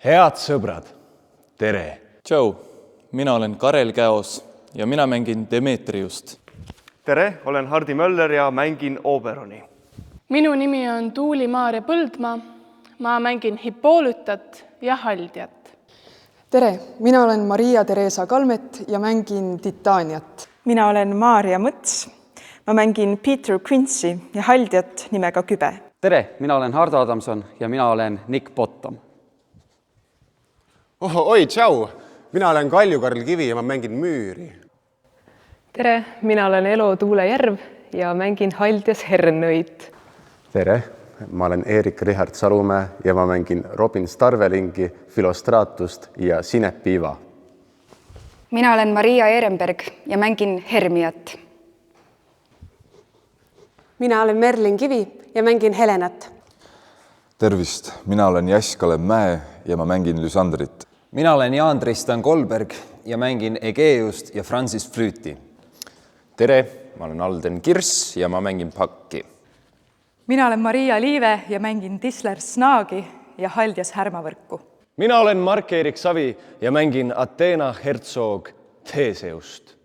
Head sõbrad, tere! Tšau, mina olen Karel Käos ja mina mängin Demetriust. Tere, olen Hardi Möller ja mängin Oberoni. Minu nimi on Tuuli-Maaria Põldmaa. Ma mängin Hippoolütat ja Haldjat. Tere, mina olen Maria-Theresa Kalmet ja mängin Titaaniat. Mina olen Maarja Mõts. Ma mängin Peter Quincy ja Haldjat nimega Kübe. Tere, mina olen Hardo Adamson ja mina olen Nick Bottom. Oi, tšau! Mina olen Kalju-Karl Kivi ja ma mängin Müüri. Tere, mina olen Elo Tuulejärv ja mängin Haldjas Hernöit. Tere, ma olen Eerik-Richard Salumäe ja ma mängin Robin Starvelingi, Filostratust ja Sinepiiva. Mina olen Maria Ehrenberg ja mängin Hermiat. Mina olen Merlin Kivi ja mängin Helenat. Tervist, mina olen Jass-Kalev Mäe ja ma mängin Lysandrit. Mina olen Jaan-Tristan Kolberg ja mängin Egeust ja Francis Flüüti. Tere, ma olen Alden Kirss ja ma mängin Pakki. Mina olen Maria Liive ja mängin Tisler Snaagi ja Haldjas Härmavõrku. Mina olen Mark-Erik Savi ja mängin Athena Herzog Theseust.